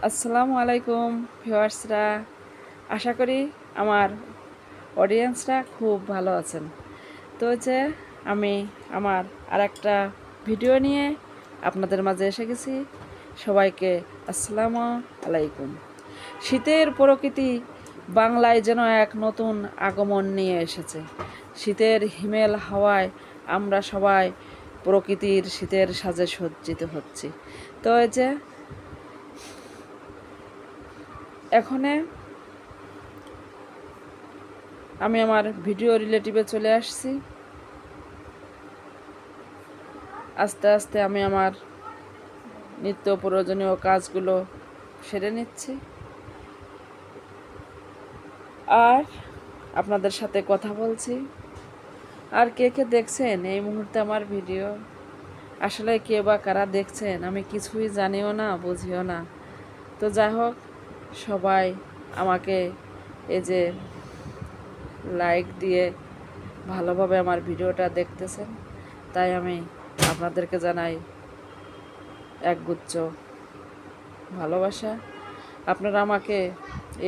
আসসালামু আলাইকুম ভিউয়ার্সরা, আশা করি আমার অডিয়েন্সরা খুব ভালো আছেন। তো যে আমি আমার আরেকটা ভিডিও নিয়ে আপনাদের মাঝে এসে গেছি। সবাইকে আসসালামু আলাইকুম। শীতের প্রকৃতি বাংলায় যেন এক নতুন আগমন নিয়ে এসেছে। শীতের হিমেল হাওয়ায় আমরা সবাই প্রকৃতির শীতের সাজে সজ্জিত হচ্ছি। তো এই যে এখানে আমি আমার ভিডিও রিলেটিভে চলে আসছি। আস্তে আস্তে আমি আমার নিত্য প্রয়োজনীয় কাজগুলো সেরে নিচ্ছি আর আপনাদের সাথে কথা বলছি। আর কে কে দেখছেন এই মুহূর্তে আমার ভিডিও, আসলে কে বা কারা দেখছেন আমি কিছুই জানিও না, বুঝিও না। তো যাই হোক, সবাই আমাকে এই যে লাইক দিয়ে ভালোভাবে আমার ভিডিওটা দেখতেছেন, তাই আমি আপনাদেরকে জানাই একগুচ্ছ ভালোবাসা। আপনারা আমাকে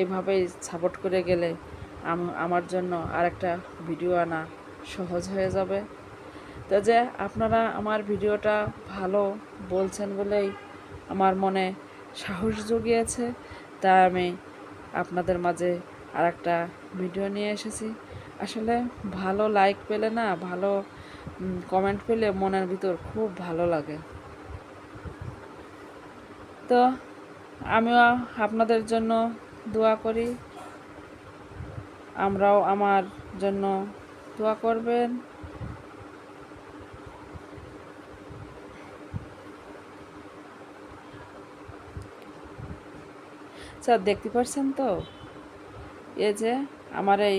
এইভাবেই সাপোর্ট করে গেলে আমার জন্য আরেকটা ভিডিও আনা সহজ হয়ে যাবে। তো যে আপনারা আমার ভিডিওটা ভালো বলছেন বলেই আমার মনে সাহস জুগিয়েছে, তাই আমি আপনাদের মাঝে আরেকটা ভিডিও নিয়ে এসেছি। আসলে ভালো লাইক পেলে না, ভালো কমেন্ট পেলে মনের ভিতর খুব ভালো লাগে। তো আমিও আপনাদের জন্য দোয়া করি, আমরাও আমার জন্য দোয়া করবেন। স্যার দেখতে পাচ্ছেন তো, এই যে আমার এই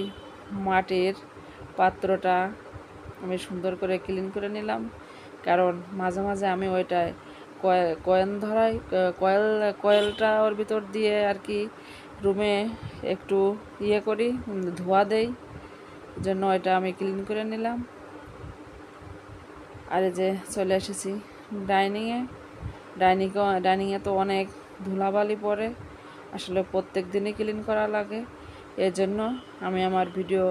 মাটির পাত্রটা আমি সুন্দর করে ক্লিন করে নিলাম, কারণ মাঝে মাঝে আমি ওইটায় কয়েন ধরাই, কয়েলটা ওর ভিতর দিয়ে আর কি রুমে একটু ইয়ে করি, ধোয়া দেই, জন্য ওইটা আমি ক্লিন করে নিলাম। আর এই যে চলে এসেছি ডাইনিংয়ে। ডাইনিংয়ে তো অনেক ধুলাবালি পড়ে, আসলে প্রত্যেক দিনই ক্লিন করা লাগে। এর জন্য আমি আমার ভিডিও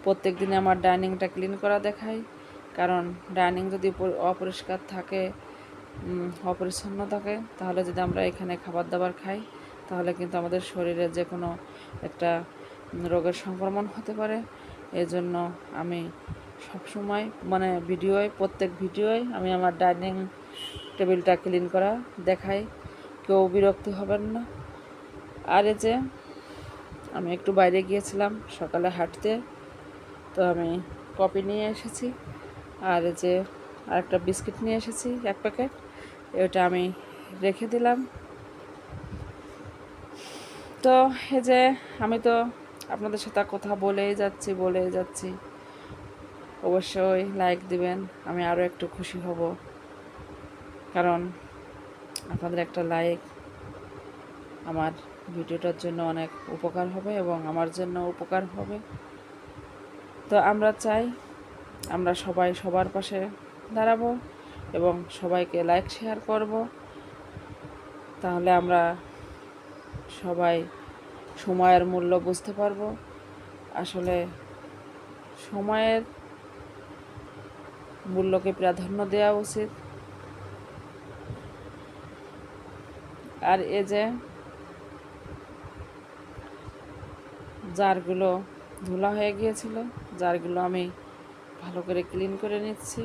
প্রত্যেক দিনে আমার ডাইনিংটা ক্লিন করা দেখাই, কারণ ডাইনিং যদি অপরিষ্কার থাকে, অপরিচ্ছন্ন থাকে, তাহলে যদি আমরা এখানে খাবার দাবার খাই, তাহলে কিন্তু আমাদের শরীরে যে কোনো একটা রোগের সংক্রমণ হতে পারে। এই জন্য আমি সবসময় মানে প্রত্যেক ভিডিওয় আমি আমার ডাইনিং টেবিলটা ক্লিন করা দেখাই, কেউ বিরক্তি হবেন না। আর এই যে আমি একটু বাইরে গিয়েছিলাম সকালে হাঁটতে, তো আমি কফি নিয়ে এসেছি, আর এই যে আরেকটা বিস্কিট নিয়ে এসেছি 1 প্যাকেট, এটা আমি রেখে দিলাম। তো এই যে আমি তো আপনাদের সাথে কথা বলেই যাচ্ছি, অবশ্যই লাইক দিবেন, আমি আরও একটু খুশি হব, কারণ আপনাদের একটা লাইক আমার ভিডিওটার জন্য অনেক উপকার হবে এবং আমার জন্য উপকার হবে। তো আমরা চাই আমরা সবাই সবার পাশে দাঁড়াবো এবং সবাইকে লাইক শেয়ার করব, তাহলে আমরা সবাই সময়ের মূল্য বুঝতে পারবো। আসলে সময়ের মূল্যকে প্রাধান্য দেওয়া উচিত। আর এ যে জারগুলো ধুলা হয়ে গিয়েছিল, জারগুলো আমি ভালো করে ক্লিন করে নিচ্ছি।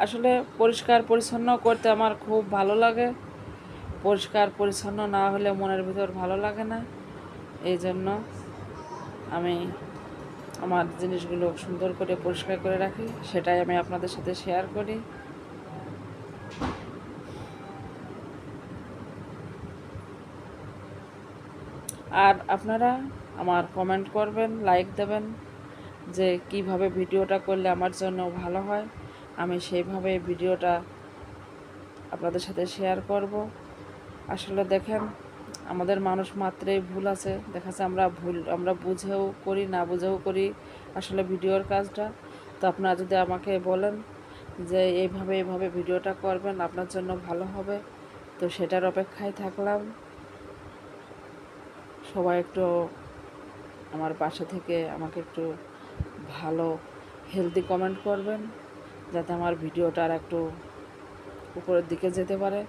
আসলে পরিষ্কার পরিচ্ছন্ন করতে আমার খুব ভালো লাগে, পরিষ্কার পরিচ্ছন্ন না হলে মনের ভিতর ভালো লাগে না। এই জন্য আমি আমার জিনিসগুলো সুন্দর করে পরিষ্কার করে রাখি, সেটাই আমি আপনাদের সাথে শেয়ার করি। আর আপনারা আমার কমেন্ট করবেন, লাইক দেবেন, যে কিভাবে ভিডিওটা করলে আমার জন্য ভালো হয়, আমি সেইভাবে ভিডিওটা আপনাদের সাথে শেয়ার করব। আসলে দেখেন, আমাদের মানুষ মাত্রেই ভুল আছে, দেখা যাচ্ছে আমরা বুঝেও করি, না বুঝেও করি আসলে ভিডিওর কাজটা। তো আপনারা যদি আমাকে বলেন যে এইভাবে ভিডিওটা করবেন, আপনার জন্য ভালো হবে, তো সেটার অপেক্ষায় থাকলাম। সবাই একটু আমার পাশে থেকে আমাকে একটু ভালো হেলদি কমেন্ট করবেন, যাতে আমার ভিডিওটা আর একটু উপরের দিকে যেতে পারে।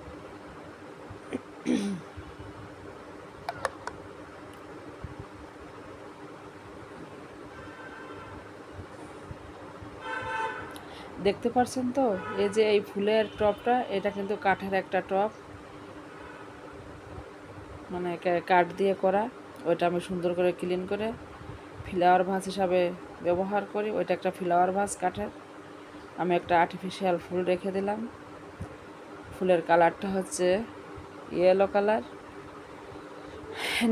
দেখতে পাচ্ছেন তো, এই যে এই ফুলের টপটা, এটা কিন্তু কাঠের একটা টপ, মানে কাঠ দিয়ে করা। ওইটা আমি সুন্দর করে ক্লিন করে ফ্লাওয়ার ভাস হিসাবে ব্যবহার করি। ওইটা একটা ফ্লাওয়ার ভাস কাঠের। আমি একটা আর্টিফিশিয়াল ফুল রেখে দিলাম। ফুলের কালারটা হচ্ছে ইয়েলো কালার।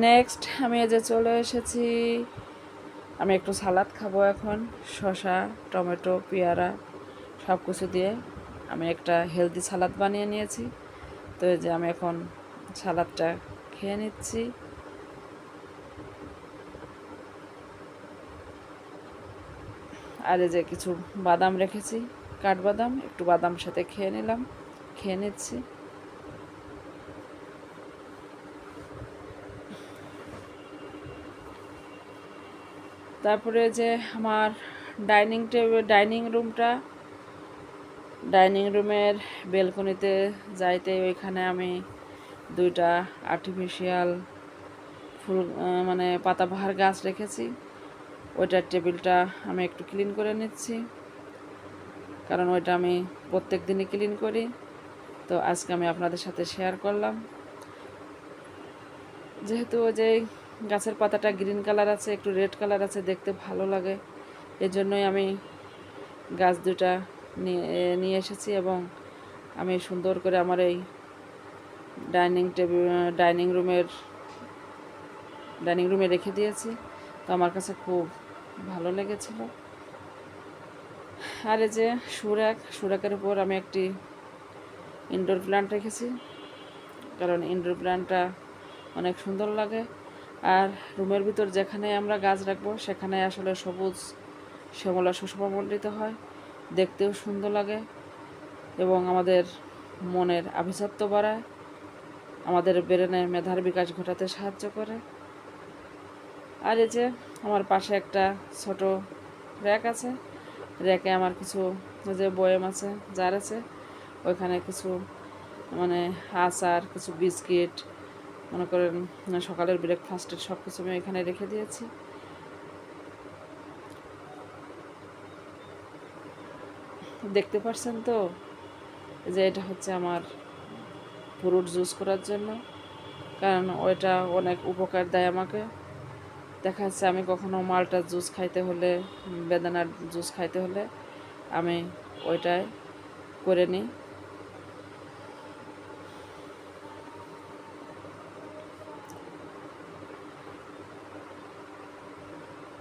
নেক্সট আমি এই যে চলে এসেছি, আমি একটু সালাদ খাবো এখন। শসা, টমেটো, পেয়ারা সব কিছু দিয়ে আমি একটা হেলদি সালাদ বানিয়ে নিয়েছি। তো এই যে আমি এখন সালাদটা খেয়ে নিচ্ছি। আর এই যে কিছু বাদাম রেখেছি, কাঠবাদাম, একটু বাদাম সাথে খেয়ে নিচ্ছি। তারপরে যে আমার ডাইনিং রুমের বেলকনিতে যাইতে, ওইখানে আমি দুইটা আর্টিফিশিয়াল ফুল মানে পাতাবাহার গাছ রেখেছি। ওইটার টেবিলটা আমি একটু ক্লিন করে নিচ্ছি, কারণ ওইটা আমি প্রত্যেক দিনই ক্লিন করি। তো আজকে আমি আপনাদের সাথে শেয়ার করলাম। যেহেতু ওই যে গাছের পাতাটা গ্রিন কালার আছে, একটু রেড কালার আছে, দেখতে ভালো লাগে, এজন্যই আমি গাছ দুটা নিয়ে এসেছি এবং আমি সুন্দর করে আমার এই ডাইনিং রুমে রেখে দিয়েছি। তো আমার কাছে খুব ভালো লেগেছিল। আর এই যে সুরাকের উপর আমি একটি ইনডোর প্ল্যান্ট রেখেছি, কারণ ইনডোর প্ল্যান্টটা অনেক সুন্দর লাগে। আর রুমের ভিতর যেখানে আমরা গাছ রাখবো সেখানে আসলে সবুজ শ্যামলা সুশোভামণ্ডিত হয়, দেখতেও সুন্দর লাগে এবং আমাদের মনের আভিজাত্য বাড়ায়, আমাদের ব্রেনের মেধার বিকাশ ঘটাতে সাহায্য করে। আর এই যে আমার পাশে একটা ছোট র্যাক আছে, র্যাকে আমার কিছু যে বয়াম আছে, জার আছে, ওইখানে কিছু মানে আচার, কিছু বিস্কিট, মনে করেন সকালের ব্রেকফাস্টের সব কিছু আমি এখানে রেখে দিয়েছি। দেখতে পাচ্ছেন তো, যে এটা হচ্ছে আমার ফ্রুট জুস করার জন্য, কারণ ওইটা অনেক উপকার দেয় আমাকে। দেখা যাচ্ছে আমি কখনো মালটার জুস খাইতে হলে, বেদানার জুস খাইতে হলে আমি ওইটাই করে নিই।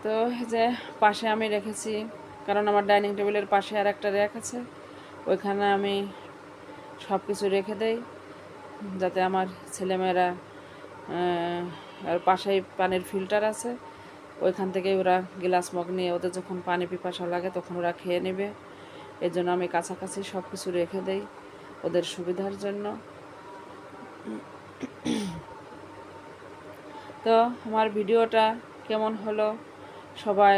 তো যে পাশে আমি রেখেছি, কারণ আমার ডাইনিং টেবিলের পাশে আর একটা র্যাক আছে, ওইখানে আমি সব কিছু রেখে দেই, যাতে আমার ছেলেমেয়েরা, আর পাশেই পানির ফিল্টার আছে, ওইখান থেকে ওরা গ্লাস মগ নিয়ে ওদের যখন পানি পিপাসা লাগে তখন ওরা খেয়ে নেবে। এই জন্য আমি কাছাকাছি সব কিছু রেখে দেই ওদের সুবিধার জন্য। তো আমার ভিডিওটা কেমন হলো সবাই